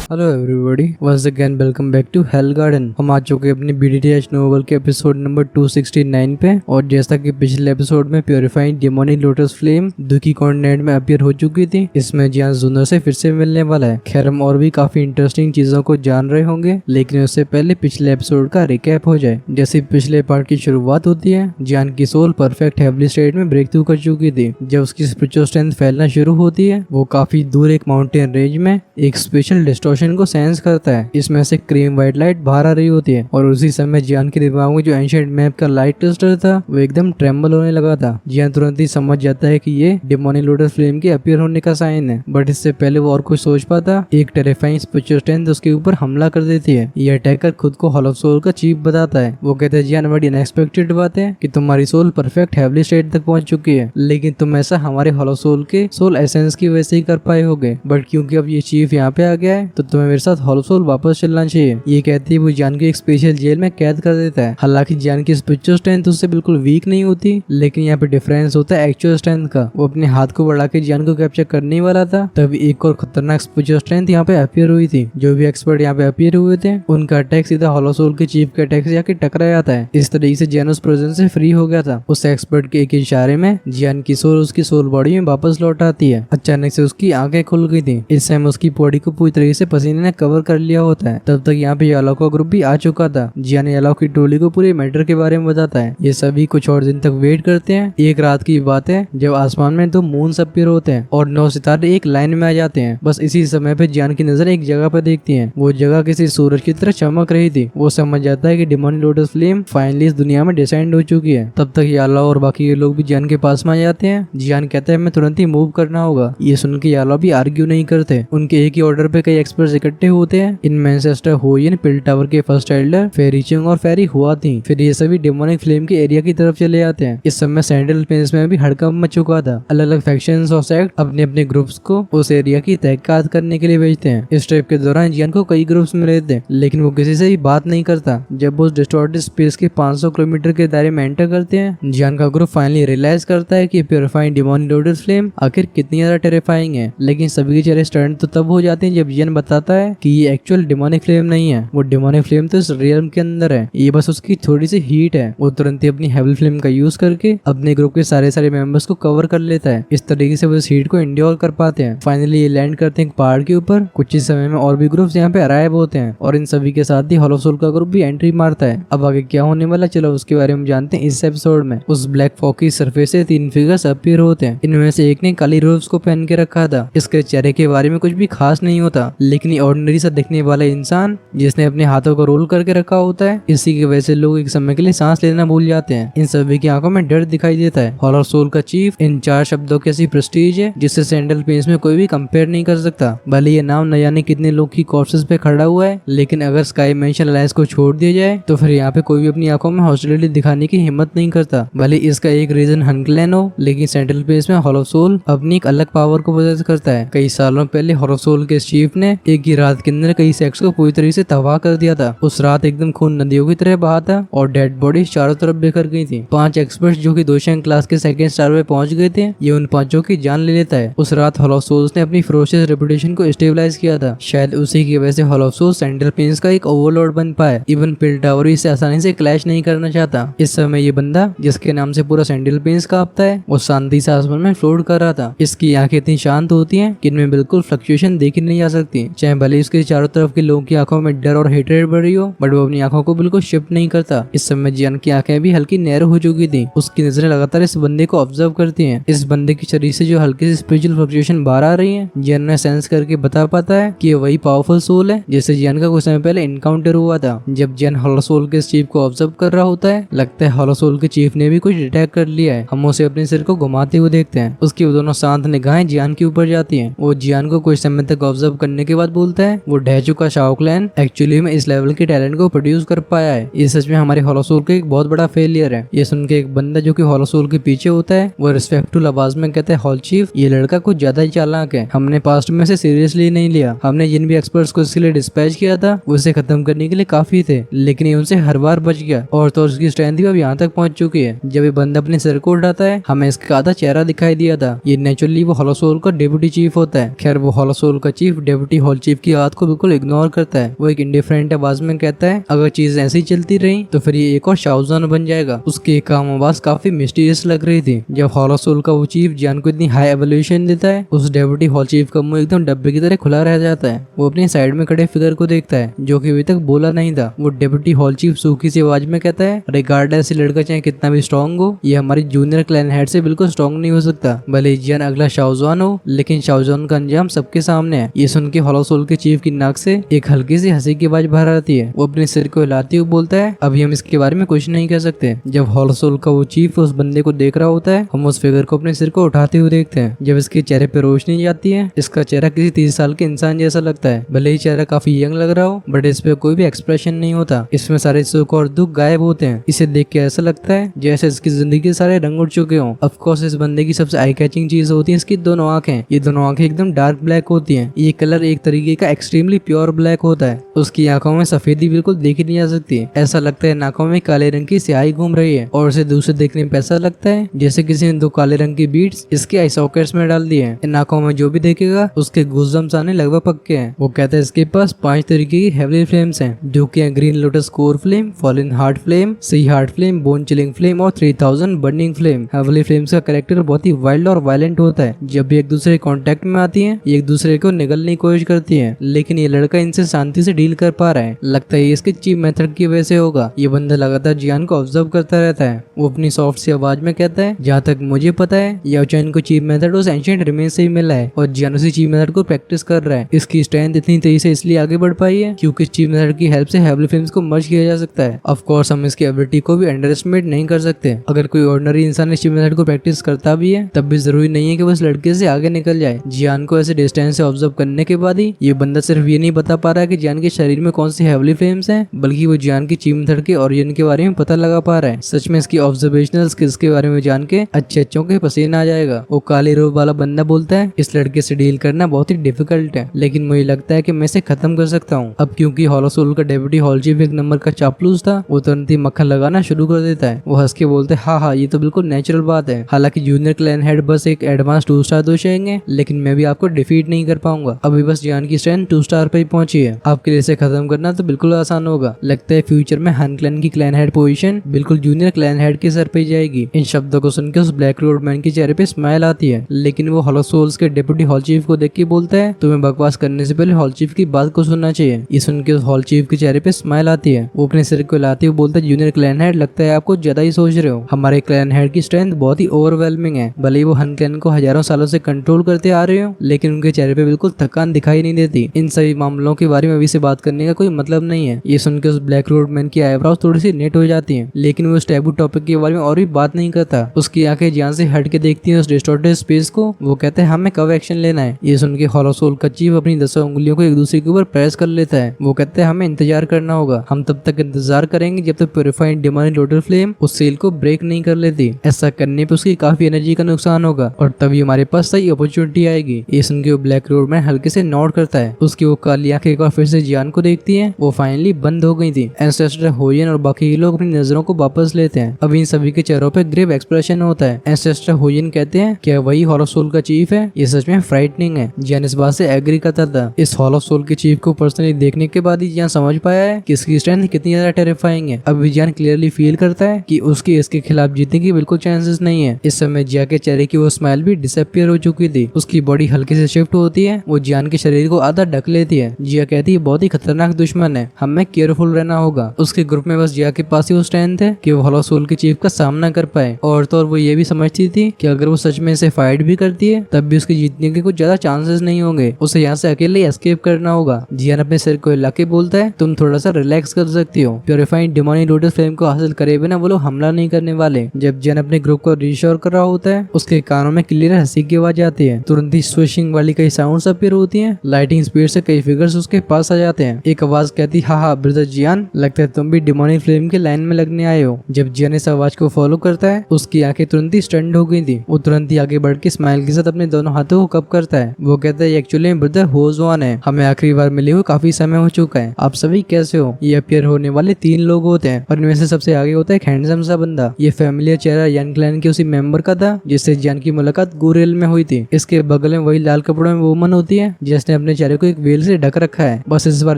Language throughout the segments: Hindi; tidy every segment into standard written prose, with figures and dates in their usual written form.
Hello everybody, once again welcome back to hell garden. हम आ चुके हैं अपनी बीडीटीएच नोवेल के एपिसोड नंबर 269 पे। और जैसा कि पिछले एपिसोड में प्योरीफाइंग डेमोनिक लोटस फ्लेम दुखी कॉन्टिनेंट में अपीयर हो चुकी थी, इसमें जियान जूनर से फिर से मिलने वाला है। खैर, हम और भी काफी इंटरेस्टिंग चीजों को जान रहे होंगे, लेकिन उससे पहले पिछले एपिसोड का रिकैप हो जाए। जैसे पिछले पार्ट की शुरुआत होती है, जियान की सोल परफेक्ट हेवली स्टेट में ब्रेक थ्रू कर चुकी थी। जब उसकी स्पिरिचुअल स्ट्रेंथ फैलना शुरू होती है, वो काफी दूर एक माउंटेन रेंज में एक स्पेशल डिस्टॉर्शन को सेंस करता है। इसमें से क्रीम व्हाइट लाइट बाहर आ रही होती है और उसी समय जियान के दिमाग में जो एंशिएंट मैप का लाइट क्रिस्टल था वो एकदम ट्रेम्बल होने लगा था। जियान तुरंत ही समझ जाता है कि ये डेमोनिक लोटस फ्लेम के अपीयर होने का साइन है, बट इससे पहले वो और कुछ सोच पाता, एक टेरिफाइंग स्पिरिचुअल स्ट्रेंथ उसके ऊपर हमला कर देती है। ये अटैकर खुद को हॉलो सोल का चीफ बताता है। वो कहता है, जियान बड़ी अनएक्सपेक्टेड बात है कि तुम्हारी सोल परफेक्ट हेवली स्टेट तक पहुंच चुकी है, लेकिन तुम ऐसा हमारे हॉलो सोल के सोल एसेंस की वजह से ही कर पाए होगे। बट क्योंकि अब ये चीफ यहाँ पे आ गया है, तो तुम्हें मेरे साथ हॉलो सोल वापस चलना चाहिए। ये कहती है वो जियान को एक स्पेशल जेल में कैद कर देता है। हालांकि जियान की स्पिरिचुअल स्ट्रेंथ उससे बिल्कुल वीक नहीं होती, लेकिन यहाँ पे डिफरेंस होता है एक्चुअल स्ट्रेंथ का। वो अपने हाथ को बढ़ा के जियान को कैप्चर करने वाला था, तभी एक और खतरनाक स्पिरिचुअल स्ट्रेंथ यहाँ पे अपीयर हुई थी। जो भी एक्सपर्ट यहाँ पे अपीयर हुए थे, उनका अटैक सीधा हॉलो सोल के चीफ के अटैक से जाके टकरा जाता है। इस तरीके से जियान उस प्रेजेंस से फ्री हो गया था। उस एक्सपर्ट के एक इशारे में जियान की सोल उसकी सोल बॉडी में वापस लौट आती है। अचानक से उसकी आंखें खुल गई थी। इस समय उसकी बॉडी को पूरी तरीके से पसीने ने कवर कर लिया होता है। तब तक यहाँ पे यालाओ का ग्रुप भी आ चुका था। जियान यालाओ की टोली को पूरे मैटर के बारे में बताता है। ये सभी कुछ और दिन तक वेट करते हैं। एक रात की बात है जब आसमान में 2 मून्स अपीयर होते हैं और 9 सितारे एक लाइन में आ जाते हैं। बस इसी समय पे जियान की नजर एक जगह पर देखती है। वो जगह किसी सूरज की तरह चमक रही थी। वो समझ जाता है कि डेमोनिक लोटस फ्लेम फाइनली इस दुनिया में डिसेंड हो चुकी है। तब तक यालाओ और बाकी लोग भी जियान के पास में आ जाते हैं। जियान कहता है, मैं तुरंत ही मूव करना होगा। ये सुन के यालाओ भी आर्ग्यू नहीं करते। उनके एक ही ऑर्डर पे कई एक्सपर्ट्स इकट्ठे होते हैं। इनमें एंसेस्टर होयिन पिल टावर के फर्स्ट एल्डर फेरी चिंग और फेरी हुआ थी। फिर ये सभी डेमोनिक फ्लेम के एरिया की तरफ चले जाते हैं। इस समय सैंडल प्लेन्स में भी हड़कंप मच चुका था। अलग अलग फैक्शंस और सेक्ट अपने अपने ग्रुप्स को उस एरिया की तहकीकात करने के लिए भेजते हैं। इस ट्रिप के दौरान जियान को कई ग्रुप्स मिले थे, लेकिन वो किसी से भी बात नहीं करता। जब वो उस डिस्टॉर्टेड स्पेस के 500 किलोमीटर के दायरे में एंटर करते हैं, जियान का ग्रुप फाइनली रियलाइज करता है कि प्योरीफाइंग डेमोनिक लोटस फ्लेम आखिर कितनी ज्यादा टेरिफाइंग है। लेकिन सभी के चेहरे स्टर्न तो तब हो जाते हैं जब जियान बताता है कि ये एक्चुअल डेमोनिक फ्लेम नहीं है। वो डेमोनिक फ्लेम तो इस रियल्म के अंदर है, ये बस उसकी थोड़ी सी हीट है। वो तुरंत ही अपनी हेवल फ्लेम का यूज करके अपने ग्रुप के सारे मेंबर्स को कवर कर लेता है। इस तरीके से वो इस हीट को इंड्योर कर पाते हैं। फाइनली ये लैंड करते हैं पहाड़ के ऊपर। कुछ ही समय में और भी ग्रुप्स यहाँ पे अराइव होते हैं और इन सभी के साथ ही हॉलो सोल का ग्रुप भी एंट्री मारता है। अब आगे क्या होने वाला, चलो उसके बारे में जानते हैं इस एपिसोड में। उस ब्लैक फॉग की सरफेस से 3 फिगर्स अपीयर होते हैं। इनमें से एक ने काली रोब्स को पहन के रखा था। इसके चेहरे के बारे में कुछ भी खास नहीं होता, लेकिन ऑर्डिनरी सा दिखने वाला इंसान जिसने अपने हाथों को रोल करके रखा होता है, इसी की वजह से लोग एक समय के लिए सांस लेना भूल जाते हैं। इन सभी की आंखों में डर दिखाई देता है। हॉलो सोल का चीफ इन 4 शब्दों की ऐसी प्रेस्टीज है जिससे सैंडल प्लेन्स में कोई भी कंपेयर नहीं कर सकता। भले ये नाम न जाने कितने लोग की कॉर्सेस पे खड़ा हुआ है, लेकिन अगर स्काई मेंशन अलायंस को छोड़ दिया जाए तो फिर यहाँ पे कोई भी अपनी आंखों में हॉस्टिलिटी दिखाने की हिम्मत नहीं करता। भले इसका एक रीजन हनक्लैन हो, लेकिन सैंडल प्लेन्स में हॉलो सोल अपनी एक अलग पावर को पोजेस करता है। कई सालों पहले हॉलो सोल के चीफ ने एक ही रात के अंदर कई सेक्स को पूरी तरीके से तबाह कर दिया था। उस रात एकदम खून नदियों की तरह बहा था और डेड बॉडी चारों तरफ बिखर गई थी। 5 एक्सपर्ट्स जो कि दोशंग क्लास के 2nd स्टार पे पहुंच गए थे, ये उन 5 की जान ले लेता है। उस रात हॉलो सोल्स ने अपनी फेरोशियस रेपुटेशन को स्टेबलाइज किया था। शायद उसी की वजह से हॉलो सोल्स सैंडल प्लेन्स का एक ओवरलॉर्ड बन पाए। इवन पिल टावर इसे आसानी से क्लैश नहीं करना चाहता। इस समय ये बंदा जिसके नाम से पूरा सैंडल प्लेन्स कांपता है, वो शांति से आसमान में फ्लोट कर रहा था। इसकी आंखें इतनी शांत होती हैं कि इनमें बिल्कुल फ्लक्चुएशन देखी नहीं जा सकती। चाहे भले इसके चारों तरफ के लोगों की आंखों में डर और हेट्रेड बढ़ रही हो, बट वो अपनी आंखों को बिल्कुल शिफ्ट नहीं करता। इस समय जियान की आंखें भी हल्की नैरो हो चुकी थी। उसकी नजरें लगातार इस बंदे को ऑब्जर्व करती हैं। इस बंदे के शरीर से जो हल्की सी स्पिरिचुअल फ्लक्चुएशन बाहर आ रही है, जियान ने सेंस करके बता पाता है कि ये वही पावरफुल सोल है जिससे जियान का कुछ समय पहले इनकाउंटर हुआ था। जब जियान हॉलो सोल के चीफ को ऑब्जर्व कर रहा होता है, लगता है हॉलो सोल के चीफ ने भी कुछ डिटेक्ट कर लिया है। हम उसे अपने सिर को घुमाते हुए देखते हैं। उसकी वो दोनों शांत निगाहें जियान के ऊपर जाती हैं। वो जियान को कुछ समय तक ऑब्जर्व करने के बाद बोलता है, वो ढह चुका शाओ क्लैन एक्चुअली में इस लेवल के टैलेंट को प्रोड्यूस कर पाया है। ये सच में हमारे हॉलो सोल का एक बहुत बड़ा फेलियर है। ये सुन के एक बंदा जो कि हॉलो सोल के पीछे होता है, वो रिस्पेक्टफुल आवाज में कहता है, हॉल चीफ, ये लड़का कुछ ज्यादा ही चालाक है। हमने पास्ट में से सीरियसली नहीं लिया। हमने जिन भी एक्सपर्ट्स को इसके लिए डिस्पैच किया था, वो इसे खत्म करने के लिए काफी थे, लेकिन ये उनसे हर बार बच गया और तो उसकी स्ट्रेंथ भी अब यहाँ तक पहुंच चुकी है। जब ये बंदा अपने सिर को उठाता है, हमें इसका चेहरा दिखाई दिया था। ये नेचुरली वो हॉलो सोल का डेप्यूटी चीफ होता है। खैर, वो हॉलो सोल का chief deputy hall hall chief की बात को बिल्कुल इग्नोर करता है। वो एक इंडिफरेंट आवाज में कहता है अगर चीज ऐसी चलती रही तो फिर ये एक और शाओजान बन जाएगा। उसकी काम आवाज काफी मिस्टीरियस लग रही थी। जब हॉलो सोल का वो चीफ जियान को इतनी हाई एवोल्यूशन देता है, उस डेप्यूटी हॉल चीफ का मुंह एकदम डब्बे की तरह खुला रह जाता है। वो अपनी साइड में खड़े फिगर को देखता है जो कि अभी तक बोला नहीं था। वो डेप्यूटी हॉल चीफ सूखी सी आवाज में कहता है रिगार्डलेस लड़का चाहे कितना भी स्ट्रॉन्ग हो, ये हमारी जूनियर क्लैन हेड से बिल्कुल स्ट्रॉन्ग नहीं हो सकता। भले जियान अगला शाओजान हो, लेकिन शाओजान का अंजाम सबके सामने है। ये सुन के हॉलो सोल के चीफ की नाक से एक हल्की सी हंसी की आवाज बाहर आती है। वो अपने सिर को हिलाते हुए बोलता है अभी हम इसके बारे में कुछ नहीं कह सकते। जब हॉलो सोल का वो चीफ उस बंदे को देख रहा होता है, हम उस फिगर को अपने सिर को उठाते हुए देखते हैं। जब इसके चेहरे पे रोशनी जाती है, इसका चेहरा किसी 30 साल के इंसान जैसा लगता है। भले ही चेहरा काफी यंग लग रहा हो, बट इस पे कोई भी एक्सप्रेशन नहीं होता। इसमें सारे सुख और दुख गायब होते हैं। इसे देख के ऐसा लगता है जैसे इसकी जिंदगी के सारे रंग उड़ चुके हों। ऑफ कोर्स इस बंदे की सबसे आई कैचिंग चीज होती है इसकी दोनों आंखें। ये दोनों आंखें एकदम डार्क ब्लैक होती हैं। ये कलर एक तरीके का एक्सट्रीमली प्योर ब्लैक होता है। उसकी आंखों में सफेदी बिल्कुल देखी नहीं जा सकती। ऐसा लगता है आंखों में काले रंग की स्याही घूम रही है और उसे दूर से देखने में ऐसा लगता है जैसे किसी ने 2 काले रंग की बीड्स इसके आई सॉकेट्स में डाल दी है। इन आंखों में जो भी देखेगा उसके गूज़बम्स आने लगभग पक्के हैं। वो कहता है इसके पास 5 तरीके की हेवली फ्लेम्स हैं जो कि green lotus core flame, fallen heart flame, sea heart flame, bone chilling flame और 3000 बर्निंग फ्लेम। हेवली फ्लेम्स का कैरेक्टर बहुत ही वाइल्ड और वायलेंट होता है। जब भी एक दूसरे कांटेक्ट में आती हैं, एक दूसरे को निगलने की कोशिश करती हैं, लेकिन ये लड़का इनसे शांति से डील कर पा रहा है। लगता है इसके चीप मेथड की वजह से होगा। ये बंदा लगातार जियान को ऑब्जर्व करता रहता है। वो अपनी सॉफ्ट सी आवाज में कहता है जहाँ तक मुझे पता है याओचैन को चीप मेथड उस एंशिएंट रिमेन से ही मिला है और जियान उसी चीप मेथड को प्रैक्टिस कर रहा है। इसकी स्ट्रेंथ इतनी तेजी से इसलिए आगे बढ़ पाई है क्योंकि इस चीप मेथड की हेल्प से हेवली फ्लेम्स को मर्ज किया जा सकता है। ऑफ कोर्स हम इसकी एबिलिटी को भी अंडर एस्टिमेट नहीं कर सकते। अगर कोई ऑर्डिनरी इंसान इस चीप मेथड को प्रैक्टिस करता भी है तब भी जरूरी नहीं है कि वो इस लड़के से आगे निकल जाए। जियान को ऐसे डिस्टेंस से ऑब्जर्व करने के बाद ही ये बंदा सिर्फ ये नहीं बता पा रहा है कि जियान के शरीर में कौन सी हेवली फ्लेम्स हैं, बल्कि वो जियान की चीप मेथड के ओरिजिन के बारे में पता लगा पा रहा है। सच में इसकी ऑब्जर्वेशनल स्किल्स के बारे में जान के अच्छों के पसीना आ जाएगा। वो काले रूप वाला बंदा बोलता है इस लड़के से डील करना बहुत ही डिफिकल्ट है, लेकिन मुझे लगता है कि मैं इसे खत्म कर सकता हूँ। अब क्योंकि हॉलो सोल का डेप्यूटी हॉल चीफ एक नंबर का चापलूस था, वो तुरंत ही मक्खन लगाना शुरू कर देता है। वो हंस के बोलते है हाँ ये तो बिल्कुल नेचुरल बात है। हालांकि जूनियर क्लैन हेड बस एक एडवांस 2 स्टार दोषेंगे, लेकिन मैं भी आपको डिफीट नहीं कर पाऊंगा। अभी बस जियान की स्ट्रेंथ 2 स्टार पे ही पहुंची है। आपके लिए इसे खत्म करना तो बिल्कुल आसान होगा। लगता है फ्यूचर में हन क्लैन की क्लैन हेड पोजीशन बिल्कुल जूनियर क्लैन हेड के सर पे जाएगी। इन शब्दों को सुनकर उस ब्लैक रोड मैन के चेहरे पे स्माइल आती है, लेकिन वो हॉलो सोल्स के डेप्यूटी हॉल चीफ को देख के बोलता है तुम्हें बकवास करने से पहले हॉल चीफ की बात को सुनना चाहिए। ये सुन के उस हॉल चीफ के चेहरे पे स्माइल आती है। वो अपने सिर को हिलाते हुए बोलता है जूनियर क्लैन हेड लगता है आपको ज्यादा ही सोच रहे हो। हमारे क्लैन हेड की स्ट्रेंथ बहुत ही ओवरवेलमिंग है। भले ही वो हन क्लैन को हजारों सालों से कंट्रोल करते आ रहे हो, लेकिन उनके चेहरे पे बिल्कुल थकान दिखाई नहीं देती। इन सभी मामलों के बारे में अभी से बात करने का कोई मतलब नहीं है। ये सुनकर उस ब्लैक रोड मैन की आईब्रोज थोड़ी सी नेट हो जाती हैं, लेकिन वो उस टैबू टॉपिक के बारे में और भी बात नहीं करता। उसकी आंखें जान से हट के देखती हैं उस डिस्टॉर्टेड स्पेस को। वो कहते हैं हमें कब एक्शन लेना है। ये सुन के हॉलो सोल का चीफ अपनी 10 उंगलियों को एक दूसरे के ऊपर प्रेस कर लेता है। वो कहते हैं हमें इंतजार करना होगा। हम तब तक इंतजार करेंगे जब तक प्यूरिफाइड डिमोनिक लोटस फ्लेम उस सेल को ब्रेक नहीं कर लेती। ऐसा करने पे उसकी काफी एनर्जी का नुकसान होगा और तभी हमारे पास सही अपॉर्चुनिटी आएगी। ये सुन के वो ब्लैक रोड मैन हल्के से नॉड करता है। उसकी वो काली आंखें एक बार फिर से जियान को देखती हैं। वो फाइनली बंद हो गई थी। एंसेस्टर होयन और बाकी लोग अपनी नजरों को वापस लेते हैं। अब इन सभी के चेहरों पे ग्रेव एक्सप्रेशन होता है। एंसेस्टर होयन कहते हैं क्या वही हॉलो सोल का चीफ है? ये सच में फ्राइटनिंग है। जियान इस बात से एग्री करता था। इस हॉलो सोल के चीफ को पर्सनली देखने के बाद ही जियान समझ पाया है कि इसकी स्ट्रेंथ कितनी ज्यादा टेरिफाइंग है। अब जियान क्लियरली फील करता है कि उसकी इसके खिलाफ जीतने की बिल्कुल चांसेस नहीं है। इस समय जिया के चेहरे की वो स्माइल भी डिसअपियर हो चुकी थी। उसकी बॉडी हल्के से शिफ्ट होती है। वो जियान के शरीर को आधा ढक लेती है। जिया कहती है बहुत ही खतरनाक दुश्मन है, हमें केयरफुल रहना होगा। उसके ग्रुप में बस जिया के पास ही वो स्ट्रेंथ है कि वो हॉलो सोल के चीफ का सामना कर पाए। और तो और वो ये भी समझती थी कि अगर वो सच में इसे फाइट भी करती है तब भी उसके जीतने के कुछ ज्यादा चांसेस नहीं होंगे। उसे यहाँ से अकेले एस्केप करना होगा। जियान अपने सिर को हिला के बोलता है तुम थोड़ा सा रिलैक्स कर सकती हो। प्यूरिफाइड डिमोनिक लोटस फ्लेम को हासिल करे बिना वो लोग हमला नहीं करने वाले। जब जियान अपने ग्रुप को रीश्योर कर रहा होता है उसके कानों में क्लियर हंसी की आवाज आती है। तुरंत ही स्विशिंग वाली कई साउंड्स अपीयर होती हैं। लाइटिंग स्पीड से कई फिगर्स उसके पास आ जाते हैं। एक आवाज कहती हाँ ब्रदर जियान, लगता है तुम भी डिमोनिक फ्लेम के लाइन में लगने आए हो। जब जियान इस आवाज को फॉलो करता है उसकी आंखें तुरंत ही स्टंड हो गई थी। वो तुरंत ही आगे बढ़ के स्माइल के साथ अपने दोनों हाथों को कप करता है। वो कहता है एक्चुअली ब्रदर होजवान है, हमें आखिरी बार मिले हुए काफी समय हो चुका है। आप सभी कैसे हो? ये अपीयर होने वाले 3 लोग होते हैं और इनमें से सबसे आगे होता है एक हैंडसम सा बंदा। ये फैमिलियर चेहरा यान क्लैन के उसी मेंबर का था जिससे जियान की मुलाकात गुरेल में हुई थी। इसके बगल में वही लाल कपड़ों में वुमन होती है जिसने अपने अपने चेहरे को एक वेल से ढक रखा है। बस इस बार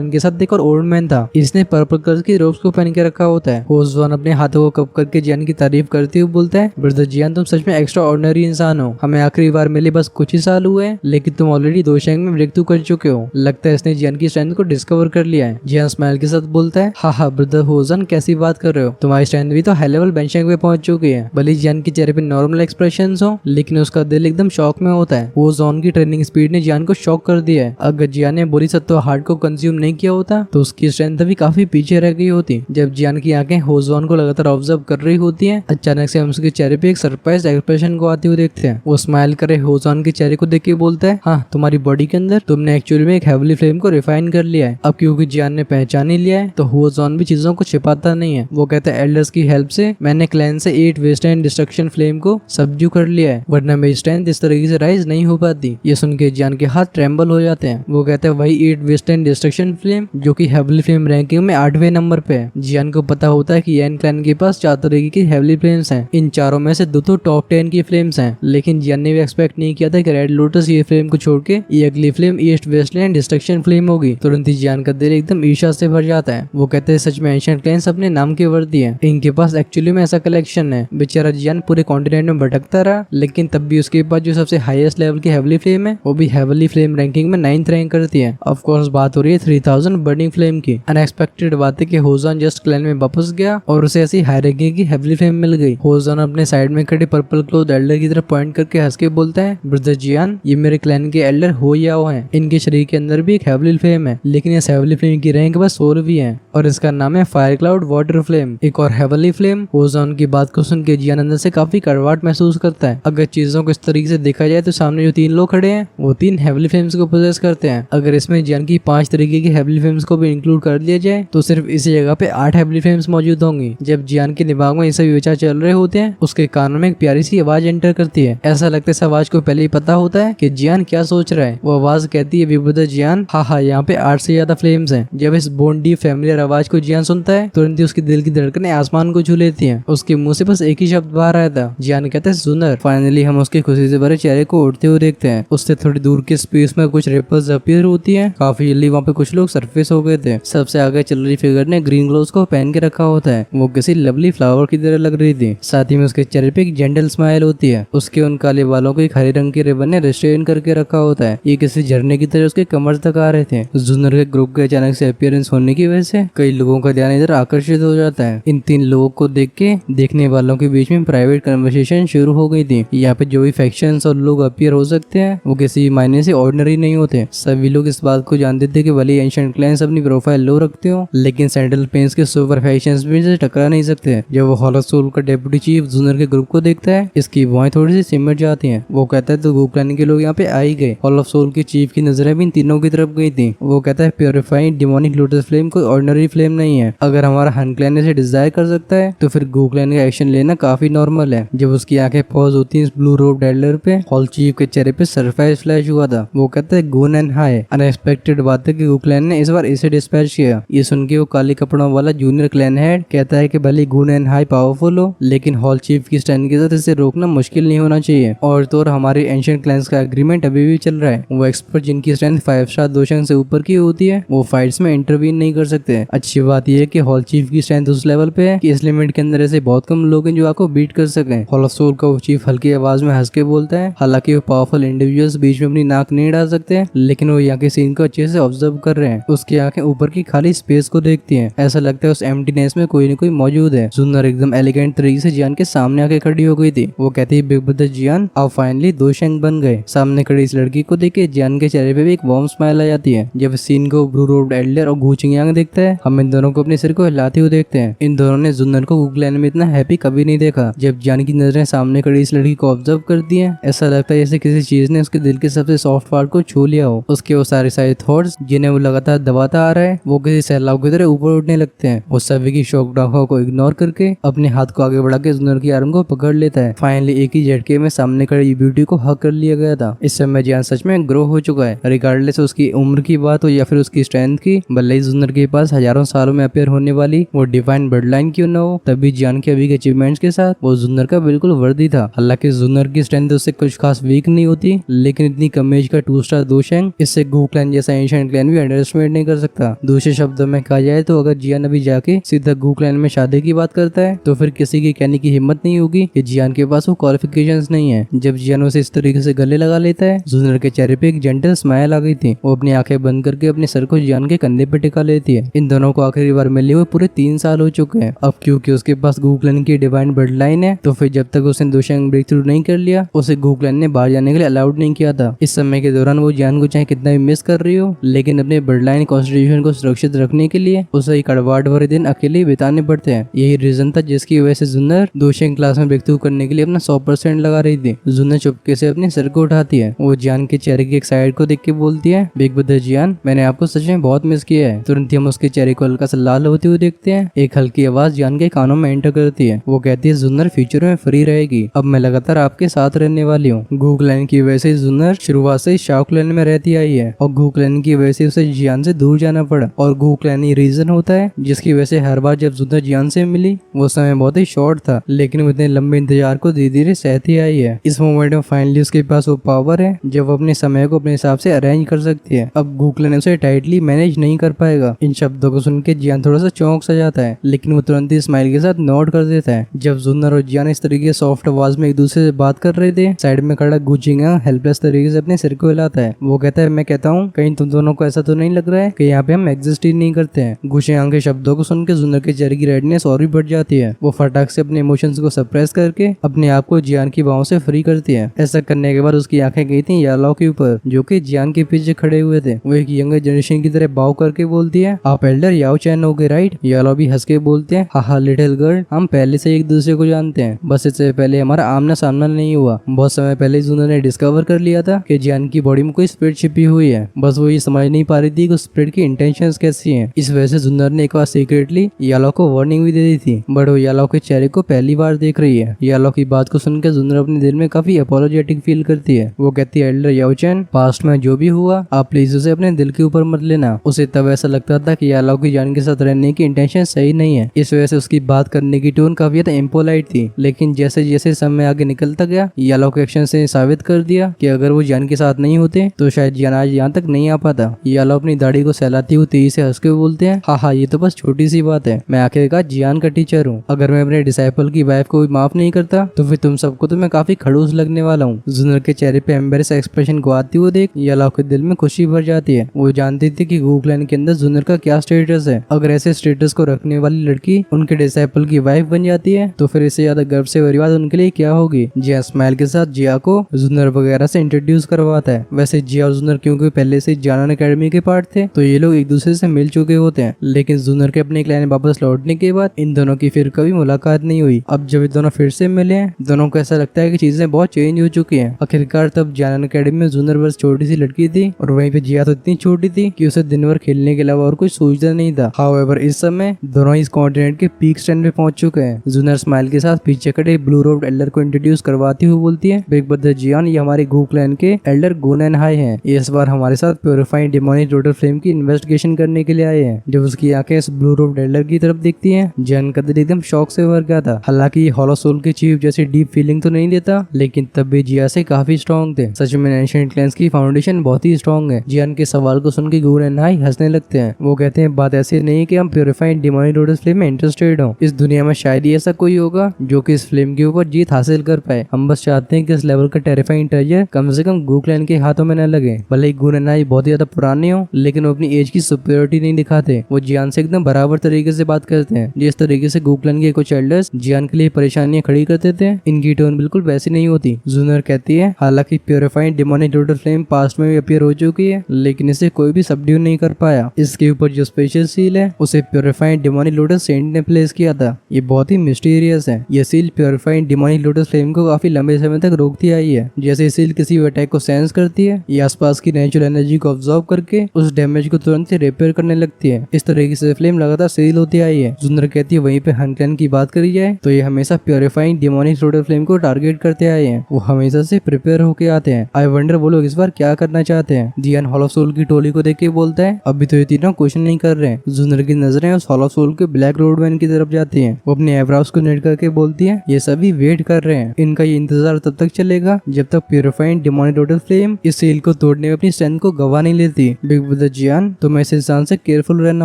इनके साथ एक और ओल्ड मैन था, इसने पर्पल कलर की रोब्स को पहन के रखा होता है। होजवान अपने हाथों को कप करके जियान की तारीफ करते हुए बोलता है, ब्रदर जियान तुम सच में एक्स्ट्रा ऑर्डिनरी इंसान हो। हमें आखिरी बार मिले बस कुछ ही साल हुए हैं, लेकिन तुम ऑलरेडी दोशेंग में ब्रेक थ्रू कर चुके हो। लगता है इसने जियान की स्ट्रेंथ को डिस्कवर कर लिया है। जियान स्माइल के साथ बोलता है, हाँ ब्रदर होजन कैसी बात कर रहे हो, तुम्हारी स्ट्रेंथ भी तो हाई लेवल बेंचमार्क पे पहुंच चुकी है। भले जियान के चेहरे पे नॉर्मल एक्सप्रेशन हो, लेकिन उसका दिल एकदम शॉक में होता है। होजन की ट्रेनिंग स्पीड ने जियान को शॉक कर दिया है। अगर जियान ने बोधिसत्व हार्ट को कंज्यूम नहीं किया होता तो उसकी स्ट्रेंथ अभी काफी पीछे रह गई होती। जब जियान की आंखें होजन को लगातार ऑब्जर्व कर रही होती हैं, अचानक से हम उसके चेहरे पे एक सरप्राइज एक्सप्रेशन को आते हुए देखते हैं। वो स्माइल करे होजन के चेहरे को देख के बोलता है, हाँ तुम्हारी बॉडी के अंदर तुमने एक्चुअली में एक हेवली फ्लेम को रिफाइन कर लिया है। अब क्योंकि जियान ने पहचान ही लिया है तो होजन भी चीजों को छिपाता नहीं है। वो कहता है, एल्डर्स की हेल्प से मैंने क्लैन से 8 वेस्ट एंड डिस्ट्रक्शन फ्लेम को सब्ड्यू कर लिया है, वरना मेरी स्ट्रेंथ इस तरीके से राइज नहीं हो पाती। ये सुन के जियान के हाथ ट्रेम्बल हो जाते हैं। वो कहता है, वही 8 वेस्ट एंड डिस्ट्रक्शन फ्लेम जो कि हेवली फ्लेम रैंकिंग में 8वें नंबर पे है। जियान को पता होता है कि यैन क्लैन के पास 4 तरीके की हेवली फ्लेम्स हैं। इन चारों में से 2 तो टॉप 10 की फ्लेम्स हैं, लेकिन जियान ने भी एक्सपेक्ट नहीं किया था कि रेड लोटस ये फ्लेम को छोड़ के ये अगली flame east wasteland destruction flame होगी। तुरंत ही जियान का दिल एकदम ईर्ष्या से भर जाता है। वो कहते हैं, सच में एंशिएंट क्लैंस अपने नाम के वर्दी है, इनके पास एक्चुअली में ऐसा कलेक्शन है। बेचारा जियान पूरे कॉन्टिनेंट में भटकता रहा, लेकिन तब भी उसके पास जो सबसे हाईएस्ट लेवल की हेवली फ्लेम है वो भी हेवली फ्लेम रैंकिंग में 9th रैंक करती है। ऑफ कोर्स बात हो रही है 3000 बर्निंग फ्लेम की। अनएक्सपेक्टेड बात है कि होजन जस्ट क्लैन में वापस गया और उसे ऐसी हाई रैंकिंग की हेवली फ्लेम मिल गई। होजन अपने साइड में खड़े पर्पल क्लोथ एल्डर की तरफ पॉइंट करके हंस के बोलता है, ब्रदर जियान ये मेरे क्लैन के एल्डर हो या वो हैं, इनके शरीर के अंदर भी एक हेवली फ्लेम है, लेकिन इस हेवली फ्लेम की रैंक बस 16वीं है और इसका नाम है फायर क्लाउड वाटर फ्लेम, एक और हेवली फ्लेम। होजन की बात को सुन के जियान अंदर से काफी कड़वाहट महसूस करता है। अगर चीजों को इस तरीके से देखा जाए तो सामने जो 3 लोग खड़े हैं वो 3 हेवली फ्लेम्स को पोजेस करते हैं। अगर इसमें जियान की 5 तरीके की हेवली फ्लेम्स को भी इंक्लूड कर लिया जाए तो सिर्फ इसी जगह पे 8 हेवली फ्लेम्स मौजूद होंगी। जब जियान के दिमाग में ये सभी विचार चल रहे होते हैं, उसके कानों में एक प्यारी सी आवाज एंटर करती है। ऐसा लगता है इस आवाज को पहले ही पता होता है कि जियान क्या सोच रहा है। वो आवाज कहती है, विब्रदर जियान, हाँ यहाँ पे 8 से ज्यादा फ्लेम्स हैं। जब इस बोन्डी फैमिलियर आवाज को जियान सुनता है, तुरंत ही उसके दिल की धड़कनें आसमान को छू लेती हैं। उसके मुंह से बस एक ही शब्द बाहर आया था, जियान कहता है जुनर। फाइनली हम उसकी खुशी से भरे चेहरे को उड़ते हुए देखते हैं। उससे थोड़ी दूर के स्पेस में कुछ रिपल्स अपीयर होती है। काफी जल्दी वहाँ पे कुछ लोग सरफेस हो गए थे। सबसे आगे चल रही फिगर ने ग्रीन ग्लोव्स को पहन के रखा होता है। वो किसी लवली फ्लावर की तरह लग रही थी। साथ ही में उसके चेहरे पे एक जेंटल स्माइल होती है। उसके उन काले बालों को एक हरे रंग के रिबन ने रिस्ट्रेन करके रखा होता है। ये किसी झरने की तरह उसके कमर तक आ रहे थे। जुनर के ग्रुप के अचानक से अपीयरेंस होने की वजह से कई लोगों का ध्यान इधर आकर्षित हो जाता है। इन 3 लोगों को देख के देखने वालों के बीच में प्राइवेट कन्वर्सेशन शुरू हो गई थी। यहाँ पे जो भी फैक्शंस और लोग अपीयर हो सकते हैं वो किसी मायने से ऑर्डिनरी नहीं होते। सभी लोग इस बात को जानते थे कि भले एंशिएंट क्लैंस अपनी प्रोफाइल लो रखते हो, लेकिन सेंट्रल पेंस के सुपर फैक्शंस भी से टकरा नहीं सकते। जब वो हॉल ऑफ सोल का डेप्यूटी चीफ जुनर के ग्रुप को देखता है, इसकी बुआएं थोड़ी सी सिमट जाती हैं। वो कहता है तो गो क्लैन के लोग यहाँ पे आ ही गए। हॉल ऑफ सोल के चीफ की नजरें भी इन तीनों की तरफ गई थी। वो कहता है, प्योरीफाइंग डिमोनिक लोटस फ्लेम कोई ऑर्डिनरी फ्लेम नहीं है। अगर हमारा हन क्लैन इसे डिजायर कर सकता है तो फिर गो क्लैन का एक्शन लेना काफी नॉर्मल है। जब उसकी आंखें पॉज होती हैं इस ब्लू रोब एल्डर पे, हॉल चीफ के चेहरे पे सरप्राइज फ्लैश हुआ था। वो कहता है, गोन एंड हाई। अनएक्सपेक्टेड बात है कि गो क्लैन ने इस बार इसे डिस्पैच किया। ये सुन के वो काले कपड़ों वाला जूनियर क्लैन हेड कहता है कि भले गून एंड हाई पावरफुल हो, लेकिन हॉल चीफ की स्टैंड के साथ इसे रोकना मुश्किल नहीं होना चाहिए। और तो और हमारे एंशिएंट क्लैंस का एग्रीमेंट अभी भी चल रहा है। वो एक्सपर्ट जिनकी स्ट्रेंथ 5 स्टार दोशंग से ऊपर की होती है वो फाइट्स में इंटरवीन नहीं कर सकते। अच्छी बात यह है कि हॉल चीफ की स्ट्रेंथ उस लेवल पे है कि इस लिमिट के अंदर ऐसे बहुत कम लोग हैं जो आपको बीट कर सकें। हॉल ऑफ सोल का वो चीफ हल्की आवाज में हंस के बोलता है। हालांकि वो पावरफुल इंडिविजुअल्स बीच में अपनी नाक नहीं डाल सकते, लेकिन वो यहाँ के सीन को अच्छे से ऑब्जर्व कर रहे हैं। उसकी आंखें ऊपर की खाली स्पेस को देखती हैं। ऐसा लगता है उस एम्प्टीनेस में कोई न कोई मौजूद है। जुनर एकदम एलिगेंट तरीके से जियान के सामने आके खड़ी हो गई थी। वो कहती है, बिग ब्रदर जियान, आप फाइनली दोशंग बन गए। सामने खड़ी इस लड़की को देख के जियान के चेहरे पे भी एक वार्म स्माइल आ जाती है। जब इस सीन को ब्लू रोब एल्डर और गू चिंगयांग देखता है, हम इन दोनों को अपने सिर को हिलाते हुए देखते हैं। इन दोनों ने जुनर को गू क्लैन में इतना हैप्पी कभी नहीं देखा। जब जियान की नजरें सामने खड़ी इस लड़की को ऑब्जर्व करती है, ऐसा लगता है जैसे किसी चीज ने उसके दिल के सबसे सॉफ्ट पार्ट को छू लिया हो। उसके वो सारे थॉट्स जिन्हें वो लगातार दबाता आ रहा है वो किसी सैलाब की तरह ऊपर उठने लगते हैं। वो सभी की शॉक आंखों को इग्नोर करके अपने हाथ को आगे बढ़ा के जुनर की आर्म को पकड़ लेता है। फाइनली एक ही झटके में सामने खड़ी ब्यूटी को हक कर लिया गया था। इस समय जियान सच में ग्रो हो चुका है। रिगार्डलेस उसकी उम्र की बात हो या फिर उसकी स्ट्रेंथ की, भले ही जुनर के पास हजारों सालों में अपीयर होने वाली वो डिवाइन ब्लड लाइन क्यों न हो, तभी जियान के अभी के अचीवमेंट्स के साथ वो जुनर का बिल्कुल वर्दी था। हालांकि जुनर की स्ट्रेंथ उससे कुछ खास वीक नहीं होती, लेकिन इतनी कम एज का 2 स्टार दोष है दोशेंग इससे गू क्लैन जैसा एंशिएंट क्लैन भी अंडरएस्टिमेट नहीं कर सकता। दूसरे शब्दों में कहा जाए तो अगर जियान अभी जाके सीधा गू क्लैन में शादी की बात करता है तो फिर किसी की कहने की हिम्मत नहीं होगी कि जियान के पास वो क्वालिफिकेशंस नहीं है। जब जियान उसे इस तरीके से गले लगा लेता है, जूनियर के चेहरे पे एक जेंटल स्माइल आ गई थी। वो अपनी आंखें बंद करके अपने सर को जियान के कंधे पे टिका लेती है। इन दोनों को आखिरी बार मिले हुए पूरे 3 साल हो चुके हैं। अब क्योंकि उसके पास गू क्लैन की डिवाइन ब्लड लाइन है तो फिर जब तक उसने दोशेंग ब्रेक थ्रू नहीं कर लिया उसे गू क्लैन ने बाहर जाने के लिए अलाउड नहीं किया था। इस समय के दौरान वो जियान को चाहे कितना भी मिस कर रही हो, लेकिन अपने ब्लड लाइन कॉन्स्टिट्यूशन को सुरक्षित रखने के लिए उसे एक कड़वाहट भरे दिन अकेले बिताने पड़ते हैं। यही रीजन था जिसकी वजह से जूनियर दोशेंग क्लास में ब्रेक थ्रू करने के लिए अपना 100% लगा रही थी। जूनियर चुपके से अपने सर को उठाती है। वो जियान के चेहरे की एक साइड को देख के बोलती है, बिग ब्रदर जियान, मैंने आपको सच में बहुत मिस किया है। तुरंत ही हम उसके चेहरे को हल्का सा लाल होते हुए देखते हैं। एक हल्की आवाज जियान के कानों में एंटर करती है। वो कहती है, जूनियर फ्यूचर में फ्री रहेगी, अब मैं लगातार आपके साथ रहने वाली हूँ। गू क्लैन की वजह से जूनियर शुरुआत से शाओ क्लैन में रहती आई है और गू क्लैन की वजह से उसे जियान से दूर जाना पड़ा। और गू क्लैन ही रीजन होता है जिसकी वजह से हर बार जब जूनियर जियान से मिली वो समय बहुत ही शॉर्ट था, लेकिन वो इतने लंबे इंतजार को धीरे धीरे सहती आई है। इस मोमेंट में फाइनली उसके पास वो पावर है जब वो अपने समय को अपने हिसाब से अरेंज कर सकती है। अब गू क्लैन उसे टाइटली मैनेज नहीं कर पाएगा। इन शब्दों को सुन के जियान थोड़ा सा चौंक सा जाता है, लेकिन वो तुरंत ही स्माइल के साथ नोट कर देता है। जब जूनियर और जियान इस तरीके सॉफ्ट आवाज में एक दूसरे से बात कर रहे थे, साइड में खड़ा गू चिंग हेल्पलेस तरीके से अपने सिर को हिलाता है। वो कहता है, मैं कहता हूँ कहीं तुम दोनों को ऐसा तो नहीं लग रहा है कि यहाँ पे हम एग्जिस्ट ही नहीं करते हैं। गू चिंग के शब्दों को सुन के जूनियर के चेहरे की रेडनेस और भी बढ़ जाती है। वो फटाक से अपने इमोशंस को सप्रेस करके अपने आप को जियान की बाहों से फ्री करती है। ऐसा करने के बाद उसकी आंखें गई थी यालो के ऊपर जो कि जियान के पीछे खड़े हुए थे। वो एक यंगर जनरेशन की तरह बाव करके बोलती है, आप एल्डर याओ चैन हो गए राइट? यालो भी हंस के बोलते हैं, हाँ लिटिल गर्ल, हम पहले से एक दूसरे को जानते हैं, बस इससे पहले हमारा आमना सामना नहीं हुआ। बहुत समय पहले जूनियर ने डिस्कवर कर लिया था कि जियान की बॉडी में कोई स्पिरिट छिपी हुई है, बस वो ये समझ नहीं पा रही थी कि उस स्पिरिट की इंटेंशंस कैसी हैं। इस वजह से जूनियर ने एक बार सीक्रेटली यालो को वार्निंग भी दे दी थी, बट वो यालो के चेहरे को पहली बार देख रही है। यालो की बात को सुनकर जूनियर अपने दिल में काफी अपोलोजेटिक फील करती है। वो कहती है, एल्डर याओ चैन, पास्ट में जो भी हुआ आप प्लीज उसे अपने दिल के ऊपर मत लेना। उसे तब ऐसा लगता था कि यालो की जान के साथ रहने की इंटेंशन सही नहीं है, इस वजह से उसकी बात करने की टोन काफी ज्यादा इम्पोलाइट थी। लेकिन जैसे जैसे समय आगे निकलता गया, यालो के एक्शन से साबित कर दिया कि अगर वो जान के साथ नहीं होते तो शायद जान आज यहाँ तक नहीं आ पाता। यालो अपनी दाढ़ी को सहलाती हुई तेजी से हंस के बोलते हैं, हाँ ये तो बस छोटी सी बात है, मैं आखिरकार जियान का टीचर हूँ। अगर मैं अपने डिसाइपल की वाइफ को भी माफ नहीं करता तो फिर तुम सबको तो मैं काफी खड़ूस लगने वाला हूँ। जूनियर के चेहरे पे एम्बेरस एक्सप्रेशन को आती हुई देख यालो के दिल में खुशी भर जाती है। वो जानती थी कि गू क्लैन के अंदर जूनियर का क्या स्टेटस है। अगर ऐसे स्टेटस को रखने वाली लड़की उनके डिसाइपल की वाइफ बन जाती है तो फिर इससे ज्यादा गर्व से बड़ी बात उनके लिए क्या होगी। जिया स्माइल के साथ जिया को जूनियर वगैरह से इंट्रोड्यूस करवाता है। वैसे जिया और जूनियर क्योंकि पहले से जानन एकेडमी के पार्ट थे तो ये लोग एक दूसरे से मिल चुके होते हैं, लेकिन जूनियर के अपने क्लैन में वापस लौटने के बाद इन दोनों की फिर कभी मुलाकात नहीं हुई। अब जब ये दोनों फिर से मिले हैं, दोनों को ऐसा लगता है कि चीजें बहुत चेंज हो चुकी हैं। आखिरकार तब जानन एकेडमी में जूनियर बस छोटी सी लड़की थी और वहीं पे जिया तो इतनी छोटी थी कि उसे दिन भर खेलने के अलावा और कुछ सोचता नहीं था। हाउएवर इस समय दोनों इस कॉन्टिनेंट के पीक स्टैंड पे पहुंच चुके हैं। जूनियर स्माइल के साथ पीछे खड़े ब्लू रोड एल्डर को इंट्रोड्यूस करवाती हुई बोलती है, बिग ब्रदर जियान, ये हमारे गू क्लैन के एल्डर गोनेन हाई हैं। ये इस बार हमारे साथ प्योरीफाइंग डेमोनिक टोटल फ्लेम की इन्वेस्टिगेशन करने के लिए आए हैं। जब उसकी आंखें इस ब्लू रोड एल्डर की तरफ देखती हैं, जियान का दिल एकदम शॉक से भर गया था। हालांकि ये हॉलो सोल के चीफ जैसी डीप फीलिंग तो नहीं देता, लेकिन तब भी जिया से काफी स्ट्रॉन्ग थे। सच में एंशिएंट क्लैंस की फाउंडेशन बहुत ही स्ट्रॉन्ग है। जियान के सवाल को सुन के गोनेन हाई हंसने लगते हैं। वो कहते हैं, बात ऐसी नहीं कि हम प्योरीफाइंग डेमोनिक टोटल फ्लेम में इंटरेस्टेड हो। इस दुनिया में शायद ही ऐसा कोई होगा जो कि इस फ्लेम के ऊपर जीत हासिल कर पाए। हम बस चाहते हैं कि इस लेवल का टेरिफाइंग ट्रेजर कम से कम गू क्लैन के हाथों में न लगे। भले ही गोनेन हाई बहुत ही ज्यादा पुराने हो, लेकिन वो अपनी एज की सुपीरियरिटी नहीं दिखाते। वो जियान से एकदम बराबर तरीके से बात करते हैं। जिस तरीके से गू क्लैन के कुछ एल्डर्स जियान के लिए परेशानियां खड़ी करते थे, इनकी टोन बिल्कुल वैसी नहीं होती। जूनियर कहती है, हालांकि purifying demonic total flame past में भी अपीयर हो चुकी है, लेकिन इसे कोई भी सबड्यू नहीं कर पाया। इसके ऊपर जो स्पेशल सील है उसे प्योरीफाइंग डेमोनिक लोटस सेंट ने प्लेस किया था। ये बहुत ही मिस्टीरियस है। ये seal purifying demonic lotus flame को काफी लंबे समय तक रोकती आई है। जैसे सील किसी अटैक को सेंस करती है, ये आसपास की नेचुरल एनर्जी को ऑब्जर्व करके उस डैमेज को तुरंत ही रिपेयर करने लगती है। इस तरीके से फ्लेम लगातार सील होती आई है। जूनियर कहती है, वहीं पे हन क्लैन की बात करी जाए तो ये हमेशा प्योरीफाइंग डेमोनिक लोटस फ्लेम को टारगेट करते आए हैं। वो हमेशा से प्रिपेयर होके आते हैं। आई वंडर वो लोग इस बार क्या करना चाहते हैं। जियान हॉलो सोल की टोली को देख के बोलता है, अभी तो ये तीनों क्वेश्चन नहीं कर रहे हैं। जूनियर की नजरें उस हॉलो सोल के ब्लैक रोडमैन की तरफ जाती हैं। वो अपने एब्राउज को नेट करके बोलती है, ये सभी वेट कर रहे हैं। इनका ये इंतजार तब तक चलेगा जब तक प्योरीफाइंग डेमोनिक टोटल फ्लेम इस सील को तोड़ने में अपनी स्ट्रेंथ को गवा नहीं लेती। बिग ब्रदर जियान, तुम्हें इस इंसान से केयरफुल रहना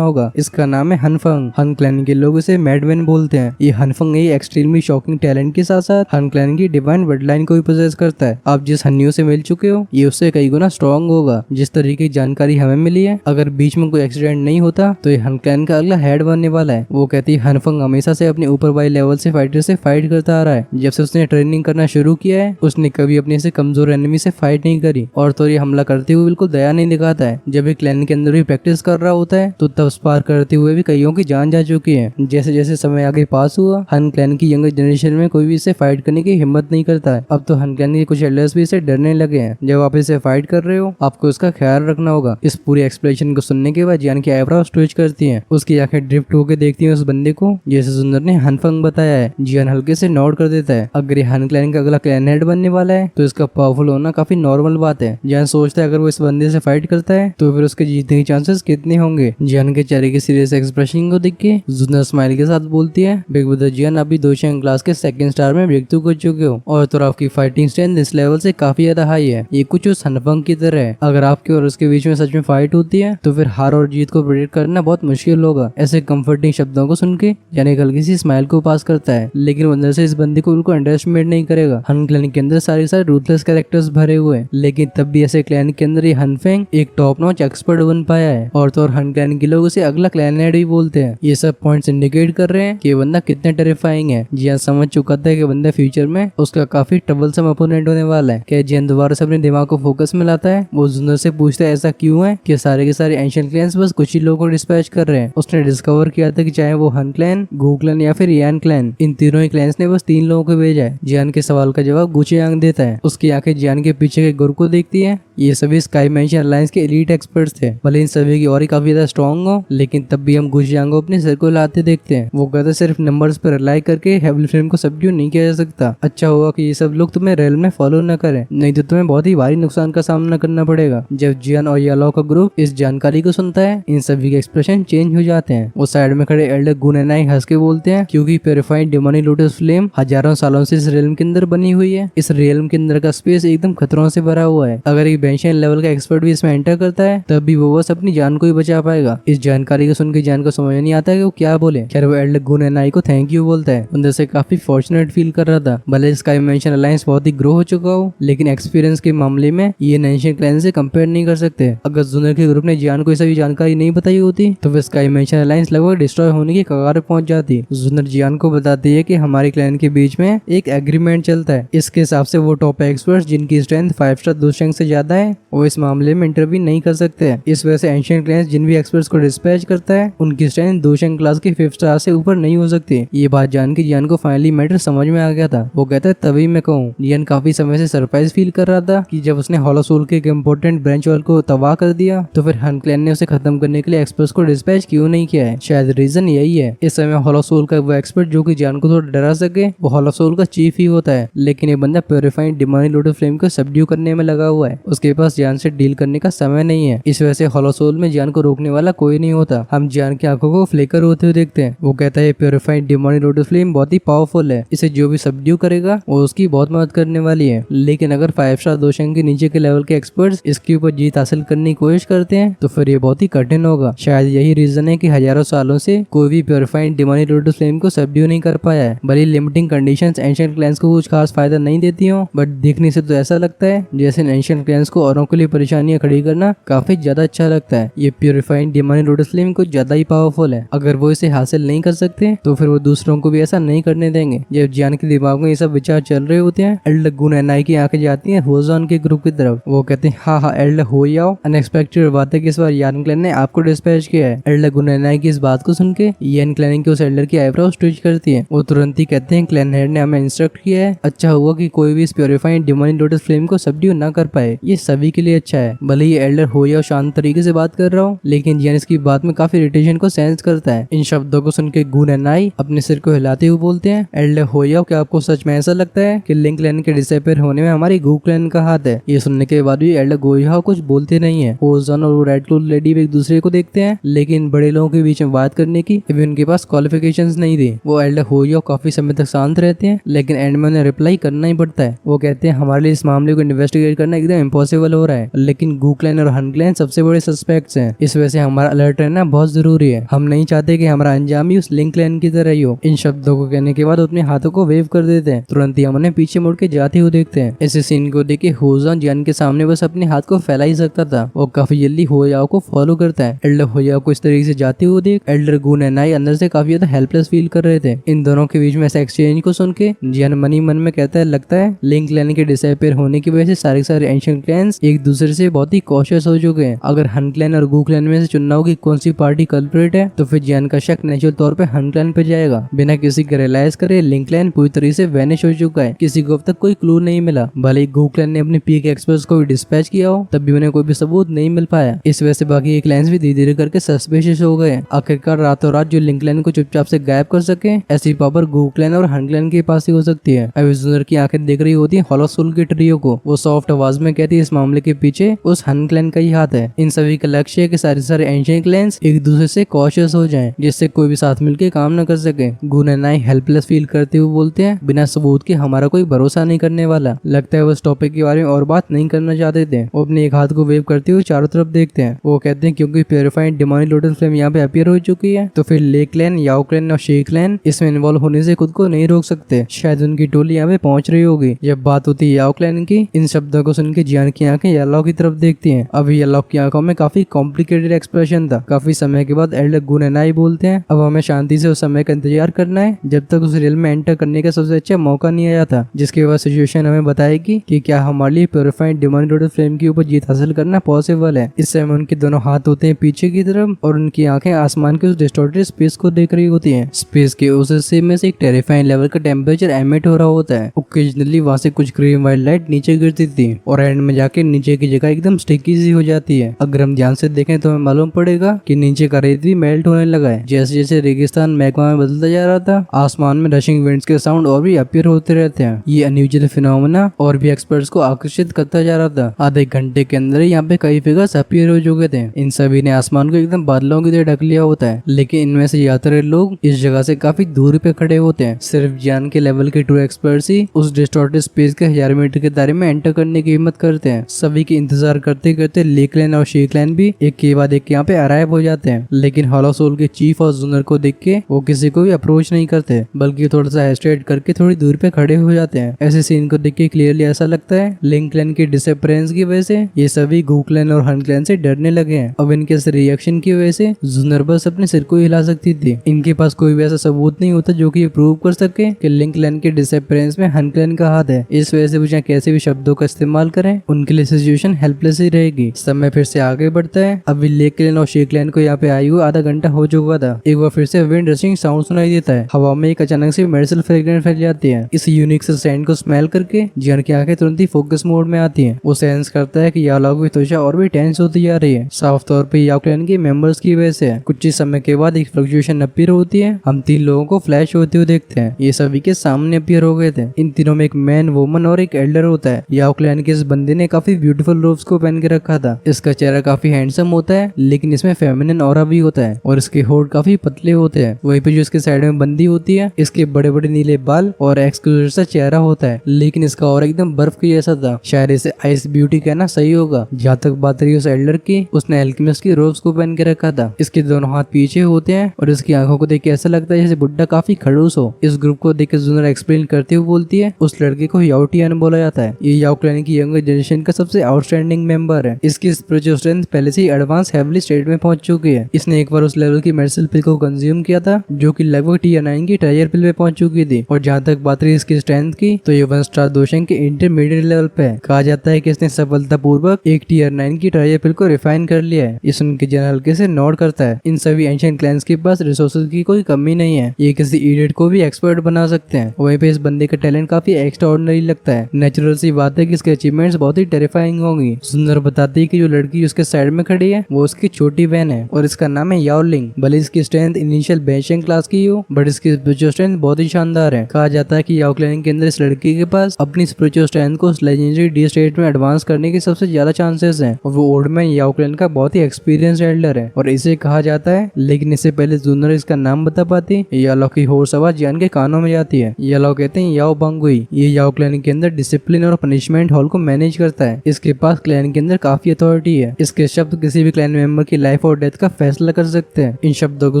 होगा। इसका नाम है हनफंग। हन क्लैन के लोग इसे मैडमैन बोलते हैं। ये हनफंग एक एक्सट्रीमली शॉकिंग टैलेंट के साथ साथ हन क्लैन की डिवाइन ब्लडलाइन को भी पोजेस करता है। आप जिस हन्यू से मिल चुके हो ये उससे कई गुना स्ट्रॉन्ग होगा। जिस तरीके की जानकारी हमें मिली है, अगर बीच में कोई एक्सीडेंट नहीं होता तो ये हन क्लैन का अगला हेड बनने वाला है। वो कहती है हनफंग हमेशा से अपने ऊपर वाले लेवल से फाइटर से फाइट करता आ रहा है। जब से उसने ट्रेनिंग करना शुरू किया है उसने कभी अपने से कमजोर एनिमी से फाइट नहीं करी और तो ये हमला करते हुए बिल्कुल दया नहीं दिखाता है। जब एक क्लैन के अंदर भी प्रैक्टिस कर रहा होता है तो तब स्पार करते हुए भी कईयों की जान जा चुकी है। जैसे जैसे समय आगे पास हुआ हन क्लैन की यंगर जनरेशन में कोई भी इसे फाइट करने की हिम्मत नहीं करता है। अब तो हन क्लैन के कुछ एल्डर्स भी इसे डरने लगे हैं। जब आप इसे फाइट कर रहे हो आपको इसका ख्याल रखना होगा। इस पूरी एक्सप्लेनेशन को सुनने के बाद जियान की आईब्रोज ट्विच करती हैं। उसकी आंखें ड्रिफ्ट होकर देखती हैं उस बंदे को जैसे सुंदर ने हनफंग बताया है। जियान हल्के से नोट कर देता है। अगर ये हन क्लैन का अगला क्लैन हेड बनने वाला है तो इसका पावरफुल होना काफी नॉर्मल बात है। जियान सोचता है अगर वो इस बंदे से फाइट करता है तो फिर उसके जीतने के चांसेस कितने होंगे। जियान के चेहरे के सीरियस एक्सप्रेशन को देख के जुनर स्माइल के साथ बोलती है, बिग ब्रदर जियान अभी दोशंग क्लास के सेकंड स्टार में ब्रेक थ्रू कर चुके हो और तो आपकी फाइटिंग स्ट्रेंथ इस लेवल से काफी ज्यादा हाई है। ये कुछ उस हनफंग की तरह है। अगर आपके और उसके बीच में सच में फाइट होती है तो फिर हार और जीत को प्रेडिक्ट करना बहुत मुश्किल होगा। ऐसे कंफर्टिंग शब्दों को सुन के यानी हल्की सी स्माइल को पास करता है, लेकिन अंदर से इस बंदे को बिल्कुल अंडरएस्टिमेट नहीं करेगा। हन क्लैन के अंदर सारे रूथलेस कैरेक्टर्स भरे हुए हैं, लेकिन तब भी ऐसे क्लैन के अंदर ये हनफेंग एक टॉप नॉच एक्सपर्ट बन पाया है और तो और हन क्लैन के लोग उसे अगला क्लैन हेड भी बोलते हैं। ये सब पॉइंट्स इंडिकेट कर रहे हैं कि ये बंदा कितना टेरिफाइंग है। जियान समझ चुका था कि बंदा फ्यूचर में उसका काफी ट्रबलसम अपोनेंट होने वाला है। क्या जियान दोबारा से अपने दिमाग को फोकस में लाता है। वो जुनर से पूछता है ऐसा क्यों है कि सारे के सारे एंशिएंट क्लैन्स बस कुछ ही लोगों को डिस्पैच कर रहे हैं। उसने डिस्कवर किया था कि चाहे वो हन क्लैन, गू क्लैन या फिर यान क्लैन, इन तीनों ही क्लैन्स ने बस 3 लोगों को भेजा है। जियान के सवाल का जवाब गुचियांग देता है। उसकी आंखें जियान के पीछे के गुरु को देखती है। ये सभी स्काई मेंशन अलायंस के एलीट एक्सपर्ट्स थे। भले इन सभी की और ही काफी ज्यादा स्ट्रॉन्ग हो, लेकिन तब भी हम गुचियांग को अपने सर को लाते देखते हैं। वो कहते सिर्फ नंबर्स पर रिलाई करके हेवल फ्लेम को सबड्यू नहीं किया जा सकता। अच्छा होगा कि ये सब लोग तुम्हें रेल में फॉलो न करें, नहीं तो तुम्हें बहुत ही भारी नुकसान का सामना करना पड़ेगा। जब जियान और यालो का ग्रुप इस जानकारी को सुनता है इन सभी के एक्सप्रेशन चेंज हो जाते हैं। वो साइड में खड़े एल्डर गुनेनाई हंस के बोलते हैं क्योंकि प्योरिफाइड डिमोनी लोटस फ्लेम हजारों सालों से इस रेलम के अंदर बनी हुई है। इस रेलम के अंदर का स्पेस एकदम खतरों से भरा हुआ है। अगर एक बेंशन लेवल का एक्सपर्ट भी इसमें एंटर करता है तब भी वो बस अपनी जान को ही बचा पाएगा। इस जानकारी को सुन के जान को समझ नहीं आता है कि वो क्या बोले। खैर वो एल्डर गुनेनाई को थैंक यू बोलता है। अंदर से काफी फॉर्चुनेट फील कर रहा था। भले स्काई मेंशन अलायंस बहुत ही ग्रो हो चुका हो, लेकिन एक्सपीरियंस के मामले में ये एंशिएंट क्लैन से कंपेयर नहीं कर सकते। अगर जुनर के ग्रुप ने जियान को ये सभी जानकारी नहीं बताई होती तो फिर स्काई मेंशन अलायंस लगभग डिस्ट्रॉय होने की कगार पर पहुंच जाती। जुनर जियान को बताती है कि हमारे क्लैन के बीच में एक एग्रीमेंट चलता है। इसके हिसाब से वो टॉप एक्सपर्ट्स जिनकी स्ट्रेंथ 5 स्टार दोशंग से ज्यादा है वो इस मामले में इंटरव्यू नहीं कर सकते। इस वजह से एंशिएंट क्लैंस जिन भी एक्सपर्ट्स को डिस्पैच करता है उनकी स्ट्रेंथ दोशंग क्लास के 5 स्टार से ऊपर नहीं हो सकती। ये बात जान के जियान को फाइनली मैटर समझ में आ गया था। वो कहता है तभी मैं कहूँ। जियान काफी समय से सरप्राइज फील कर रहा था कि जब उसने हॉलो सोल के एक इम्पोर्टेंट ब्रांच वाल को तबाह कर दिया तो फिर हन क्लैन ने उसे खत्म करने के लिए एक्सपर्ट्स को डिस्पैच क्यों नहीं किया है। शायद रीजन यही है। इस समय हॉलो सोल का वो एक्सपर्ट जो कि जियान को थोड़ा डरा सके वो हॉलो सोल का चीफ ही होता है, लेकिन ये बंदा प्योरिफाइड डिमोनी लोटस फ्लेम को सबड्यू करने में लगा हुआ है। उसके पास जियान से डील करने का समय नहीं है। इस वजह से हॉलो सोल में जियान को रोकने वाला कोई नहीं होता। हम जियान की आंखों को फ्लेकर होते हुए देखते हैं। वो कहता है प्योरिफाइड डिमोनी लोटस फ्लेम बहुत ही पावरफुल है, इसे जो भी सबड्यू करेगा वो उसकी बहुत मदद करने वाली है। लेकिन अगर 5 स्टार दोशंग के नीचे के लेवल के एक्सपर्ट्स इसके ऊपर जीत हासिल करने की कोशिश करते हैं तो फिर ये बहुत ही कठिन होगा। शायद यही रीजन है कि हजारों सालों से कोई भी प्योरिफाइड डिमोनी लोटस फ्लेम को सबड्यू नहीं कर पाया है। भले लिमिटिंग कंडीशंस एंशिएंट क्लैंस को कुछ खास फायदा नहीं देती हो, बट देखने से तो ऐसा लगता है जैसे एंशिएंट क्लैंस को औरों के लिए परेशानियां खड़ी करना काफी ज्यादा अच्छा लगता है। ये प्योरिफाइड डिमोनी लोटस फ्लेम कुछ ज्यादा ही पावरफुल है। अगर वो इसे हासिल नहीं कर सकते तो फिर वो दूसरों को भी ऐसा नहीं करने देंगे। जब जियान के दिमाग में ये सब विचार चल रहे होते हैं एल्डर गुनेनाई की आंखें जाती हैं होजॉन के ग्रुप की तरफ। वो कहते हैं हाँ एल्डर हो जाओ, अनएक्सपेक्टेड बात है कि इस बार यान क्लैन ने आपको डिस्पैच किया है। एल्डर गुनेनाई की इस बात को सुन के यान क्लैन के उस एल्डर की आईब्रोज ट्विच करती है। वो तुरंत ही कहते हैं क्लैन हेड ने हमें इंस्ट्रक्ट किया है, अच्छा हुआ कि कोई भी इस प्योरिफाइड डिमोनी लोटस फ्लेम को सबड्यू ना कर पाए। ये सभी के लिए अच्छा है। भले ही एल्डर हो जाओ शांत तरीके से बात कर रहा हूँ, लेकिन जियान इसकी बात में काफी इरिटेशन को सेंस करता है। इन शब्दों को सुन के गुनेनाई अपने सिर को हिलाते हुए बोलते हैं एल्डर हो जाओ, क्या आपको सच में ऐसा लगता है कि लिंक क्लैन के डिसअपीयर होने में हमारी गू क्लैन का हाथ है? ये सुनने के बाद भी एल्डर गोयाओ कुछ बोलते नहीं है। ओजन और रेड क्लोथ लेडी भी एक दूसरे को देखते हैं, लेकिन बड़े लोगों के बीच में बात करने की अभी उनके पास क्वालिफिकेशंस नहीं थी। वो एल्डर हो जाओ काफी समय तक शांत रहते हैं, लेकिन एंड में उन्हें रिप्लाई करना ही पड़ता है। वो कहते हैं हमारे लिए इस मामले को इन्वेस्टिगेट करना एकदम इम्पॉसिबल पॉसिबल हो रहा है, लेकिन गू क्लैन और हन क्लैन सबसे बड़े सस्पेक्ट्स हैं। इस वजह से हमारा अलर्ट रहना बहुत जरूरी है। हम नहीं चाहते कि हमारा अंजाम ही उस लिंक क्लैन की तरह ही हो। इन शब्दों को कहने के बाद अपने हाथों को वेव कर देते हैं। तुरंत ही हम उन्हें पीछे मुड़ के जाते हुए देखते हैं। ऐसे सीन को देख के होजान जियान के सामने बस अपने हाथ को फैला ही सकता था। वो काफी जल्दी होयाओ को फॉलो करता है। एल्डर होयाओ को इस तरीके से जाते हुए देख एल्डर गून एंड नाई अंदर से काफी ज्यादा हेल्पलेस फील कर रहे थे। इन दोनों के बीच में ऐसे एक्सचेंज को सुन के जियान मनी मन में कहता है, लगता है लिंक क्लैन के डिसअपीयर होने की वजह से सारे एंशिएंट क्लैंस एक दूसरे से बहुत ही कॉशियस हो चुके हैं। अगर हन क्लैन और गू क्लैन में से चुनना हो कि कौन सी पार्टी कल्प्रेट है, तो फिर जियान का शक नेचुरल तौर पे हन क्लैन पे जाएगा। बिना किसी के रियलाइज करे लिंक क्लैन पूरी तरीके से वैनिश हो चुका है। किसी को अब तक कोई क्लू नहीं मिला। भले ही गू क्लैन ने अपने पीक एक्सपर्ट्स को भी डिस्पैच किया हो, तब भी उन्हें कोई भी सबूत नहीं मिल पाया। इस वजह से बाकी क्लैंस भी धीरे धीरे करके सस्पिशियस हो गए। आखिरकार रातों रात जो लिंक क्लैन को चुपचाप से गायब कर सके, ऐसी पावर गू क्लैन और हन क्लैन के पास ही हो सकती है। अब जुनर की आंखें देख रही होती है हॉलो सोल के ट्रियो को। वो सॉफ्ट आवाज में कहती है, इस मामले के पीछे उस हन क्लैन का ही हाथ है। इन सभी का लक्ष्य है कि सारे एंशिएंट क्लैंस एक दूसरे से कॉशियस हो जाएं, जिससे कोई भी साथ मिलकर काम न कर सके। गून एंड नाई हेल्पलेस फील करते हुए बोलते हैं, बिना सबूत के हमारा कोई भरोसा नहीं करने वाला। लगता है वो इस टॉपिक के बारे में और बात नहीं करना चाहते थे। वो अपने एक हाथ को वेव करते हुए चारों तरफ देखते हैं। वो कहते हैं क्योंकि प्योरीफाइड डेमोनिक लोटस फ्लेम यहाँ पे अपीयर हो चुकी है, तो फिर ले क्लैन, याओ क्लैन और शे क्लैन इसमें इन्वॉल्व होने से खुद को नहीं रोक सकते। शायद उनकी टोली यहाँ पे पहुंच रही होगी। जब बात होती है याओ क्लैन की, इन शब्दों को सुन के जियान की आंखें येलो की तरफ देखती हैं। अभी येलो की आंखों में काफी कॉम्प्लिकेटेड एक्सप्रेशन था। काफी समय के बाद एल्डर गून एंड नाई बोलते हैं, अब हमें शांति से उस समय का इंतजार करना है जब तक उस रियल में एंटर करने का सबसे अच्छा मौका नहीं आया था, जिसके बाद सिचुएशन हमें बताएगी कि क्या हमारे लिए प्योरीफाइड डेमोनिक लोटस फ्लेम के ऊपर जीत हासिल करना पॉसिबल है। इस समय उनके दोनों हाथ होते हैं पीछे की तरफ और उनकी आंखें आसमान के उस डिस्टॉर्टेड स्पेस को देख रही होती हैं। स्पेस के उस हिस्से में से एक टेरिफाइंग लेवल का टेम्परेचर एमिट हो रहा होता है। ओकेजनली वहां से कुछ ग्रीन वाइट लाइट नीचे गिरती थी और एंड में जाके नीचे की जगह एकदम स्टिकी सी हो जाती है। अगर हम ध्यान से देखें तो हमें मालूम पड़ेगा कि नीचे का रेत भी मेल्ट होने लगा है। जैसे जैसे रेगिस्तान मैग्मा में बदलता जा रहा था, आसमान में रशिंग विंड्स के साउंड और भी अपीयर होते रहते हैं। ये अनयूजुअल फिनोमेना और भी एक्सपर्ट्स को आकर्षित करता जा रहा था। आधे घंटे के अंदर ही यहाँ पे कई फिगर्स अपीयर हो चुके थे। इन सभी ने आसमान को एकदम बादलों की तरह ढक लिया होता है, लेकिन इनमें से यात्री लोग इस जगह से काफी दूर पे खड़े होते हैं। सिर्फ ज्ञान के लेवल के ट्रू एक्सपर्ट्स ही उस डिस्टॉर्टेड स्पेस के 1000 मीटर के दायरे में एंटर करने की हिम्मत करते हैं। सभी के इंतजार करते करते ले क्लैन और शे क्लैन भी एक के बाद एक यहाँ पे अराइव हो जाते हैं, लेकिन हॉलो सोल के चीफ और जुनर को देख के वो किसी को भी अप्रोच नहीं करते, बल्कि थोड़ा सा हेस्टेट करके थोड़ी दूर पे खड़े हो जाते हैं। ऐसे सीन को देख के क्लियरली ऐसा लगता है लिंक क्लैन के डिसअपीयरेंस की वजह से ये सभी गू क्लैन और हन क्लैन से डरने लगे हैं। अब इनके इस रिएक्शन की वजह से जुनर बस अपने सिर को हिला सकती थी। इनके पास कोई भी ऐसा सबूत नहीं होता जो कि ये प्रूव कर सके कि लिंक क्लैन के डिसअपीयरेंस में हन क्लैन का हाथ है। इस वजह से वो चाहे कैसे भी शब्दों का इस्तेमाल करें, उनके लिए सिचुएशन हेल्पलेस ही रहेगी। समय फिर से आगे बढ़ता है। अभी ले क्लैन और शे क्लैन को यहाँ पे आए हुए आधा घंटा हो चुका था। एक बार फिर से विंड रशिंग साउंड सुनाई देता है। हवा में एक अचानक से मेडिसिनल फ्रेग्रेंस फैल जाती है। इस यूनिक से सेंट को स्मेल करके जियान की आंखें तुरंत ही फोकस मोड में आती हैं। वो सेंस करता है कि याओ की त्वचा और भी टेंस होती जा रही है। साफ तौर पे याओ क्लैन के मेंबर्स की वजह से। कुछ ही समय के बाद एक फ्लक्चुएशन अपीयर होती है। हम 3 लोगों को फ्लैश होते हुए देखते हैं। ये सभी के सामने अपीयर हो गए थे। इन तीनों में एक मैन, वुमन और एक एल्डर होता है। याओ क्लैन के इस बंदे ने काफी ब्यूटीफुल रोब्स को पहन के रखा था। इसका चेहरा काफी हैंडसम होता है, लेकिन इसमें फेमिनिन ऑरा भी होता है और इसके होठ काफी पतले होते हैं। वहीं पे जो इसके साइड में बंदी होती है, इसके बड़े बड़े नीले बाल और एक्सक्लूसिव सा चेहरा होता है, लेकिन इसका और एकदम बर्फ की जैसा था। शायद इसे आइस ब्यूटी कहना सही होगा। जहाँ तक बात रही उस एल्डर की, उसने एल्केमिस्ट की रोब्स को पहन के रखा था। इसके दोनों हाथ पीछे होते हैं और इसकी आंखों को देख के ऐसा लगता है जैसे बुड्ढा काफी खड़ूस हो। इस ग्रुप को देख के जुनर एक्सप्लेन करते हुए बोलती है, उस लड़के को याओ टियान बोला जाता है। ये याओ क्लैन की यंगर जनरेशन का सबसे आउटस्टैंडिंग मेंबर है। इसकी स्पिरिचुअल स्ट्रेंथ पहले से ही एडवांस हेवली स्टेट में पहुंच चुकी है। इसने एक बार उस लेवल की मेडिसिन पिल को कंज्यूम किया था, जो कि लगभग टियर 9 की ट्रेजर पिल में पहुंच चुकी थी। और जहाँ तक बात रही इसकी स्ट्रेंथ की, तो ये 1 स्टार दोषण के इंटरमीडिएट लेवल पे है। कहा जाता है कि इसने सफलतापूर्वक एक टियर 9 की ट्रेजर पिल को रिफाइन कर लिया है। इस उनके जनरल हल्के से नोट करता है। इन सभी एंशिएंट क्लैंस के पास रिसोर्सेज की कोई कमी नहीं है। ये किसी इडियट को भी एक्सपर्ट बना सकते हैं। वहीं पे इस बंदे का टैलेंट काफी एक्स्ट्राऑर्डिनरी लगता है। नेचुरल सी बात है कि इसके अचीवमेंट्स बहुत ही टेरिफाइंग होंगी। सुंदर बताती है कि जो लड़की उसके साइड में खड़ी है वो उसकी छोटी बहन है और इसका नाम है याओ लिंग। भले इसकी स्ट्रेंथ इनिशियल बेंशिंग क्लास की हो, बट इसकी स्पिरिचुअल स्ट्रेंथ बहुत ही शानदार है। कहा जाता है कि याओ क्लैन के अंदर इस लड़की के पास अपनी स्पिरिचुअल स्ट्रेंथ को लेजेंडरी डी स्टेट में एडवांस करने के सबसे ज्यादा चांसेस हैं। और वो ओल्ड मैन याओ क्लैन का बहुत ही एक्सपीरियंस एल्डर है और इसे कहा जाता है। लेकिन इससे पहले जुनर इसका नाम बता पाती, याओ की होश आवाज जियान के कानों में जाती है। याओ कहते हैं याओ बांगुई। ये याओ क्लैन के अंदर डिसिप्लिन और पनिशमेंट हॉल को मैनेज करते करता है। इसके पास क्लैन के अंदर काफी अथॉरिटी है। इसके शब्द किसी भी क्लैन मेंबर की लाइफ और डेथ का फैसला कर सकते हैं। इन शब्दों को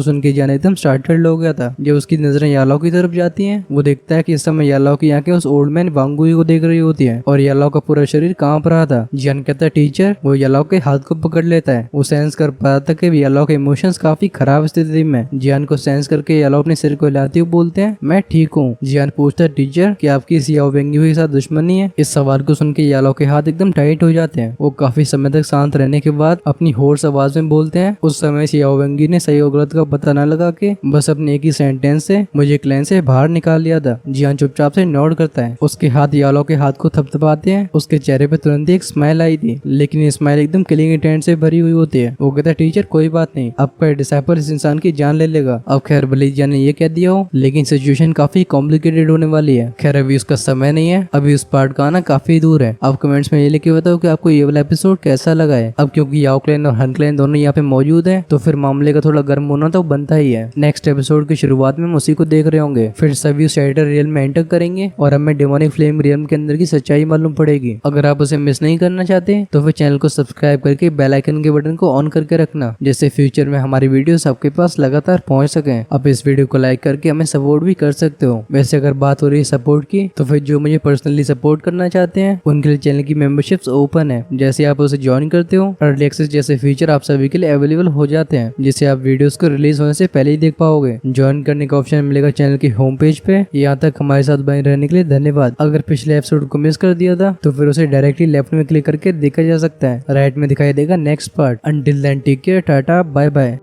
सुन के जियान एकदम स्टार्टल्ड हो गया था। जब उसकी नजरें यालाओ की तरफ जाती हैं, वो देखता है कि इस समय यालाओ की आंखें उस ओल्ड मैन वांगुई को देख रही होती है और यालाओ का पूरा शरीर कांप रहा था। जियान कहता है टीचर। वो यालाओ के हाथ को पकड़ लेता है। वो सेंस कर पाता था कि यालाओ के इमोशंस काफी खराब स्थिति में। जियान को सेंस करके यालाओ अपने सिर को हिलाते हुए बोलते हैं, मैं ठीक हूँ। जियान पूछता है टीचर कि आपकी इस याओ वेंगी के साथ दुश्मनी है। इस सवाल को सुन के यालाओ के हाथ एकदम टाइट हो जाते हैं। वो काफी समय तक शांत रहने के बाद अपनी होर्स आवाज में बोलते हैं, उस समय याओ वेंगी ने सही और गलत का पता न लगा के बस अपने एक ही सेंटेंस से मुझे क्लैन से बाहर निकाल लिया था। जियान चुपचाप से नोट करता है। उसके हाथ यालाओ के हाथ को थपथपाते हैं। उसके चेहरे पे तुरंत एक स्माइल आई थी, लेकिन ये स्माइल एकदम किलिंग इंटेंट से भरी हुई होती है। वो कहता है टीचर कोई बात नहीं, आपका डिसाइपल इस इंसान की जान ले लेगा। अब खैर भले जियान ने ये कह दिया हो, लेकिन सिचुएशन काफी कॉम्प्लिकेटेड होने वाली है। खैर अभी उसका समय नहीं है, अभी उस पार्ट का आना काफी दूर है। आप कमेंट्स में ये लिख के बताओ कि आपको ये वाला एपिसोड कैसा लगा है। अब क्योंकि याओ क्लैन और हन क्लैन दोनों यहाँ पे मौजूद है, तो फिर मामले का थोड़ा गर्म होना तो बनता ही है। नेक्स्ट एपिसोड की शुरुआत में हम उसी को देख रहे होंगे। फिर सभी शेल्टर रियल में एंटर करेंगे और हमें डेमोनिक फ्लेम रियल के अंदर की सच्चाई मालूम पड़ेगी। अगर आप उसे मिस नहीं करना चाहते तो फिर चैनल को सब्सक्राइब करके बेल आइकन के बटन को ऑन करके रखना, जिससे फ्यूचर में हमारी वीडियोस आपके पास लगातार पहुंच सकें। आप इस वीडियो को लाइक करके हमें सपोर्ट भी कर सकते हो। वैसे अगर बात हो रही है सपोर्ट की, तो फिर जो मुझे पर्सनली सपोर्ट करना चाहते हैं उनके लिए चैनल की मेंबरशिप्स ओपन है। जैसे आप उसे ज्वाइन करते हो, अर्ली एक्सेस जैसे फीचर आप सभी के लिए अवेलेबल हो जाते हैं, जिससे आप वीडियोस को रिलीज होने से पहले ही देख पाओगे। ज्वाइन करने का ऑप्शन मिलेगा चैनल की होम पेज पे। यहाँ तक हमारे साथ बने रहने के लिए धन्यवाद। अगर पिछले एपिसोड को मिस कर दिया था तो फिर उसे डायरेक्टली लेफ्ट में क्लिक करके देखा जा सकता है। राइट में दिखाई देगा next part. Until then take care, tata, bye bye.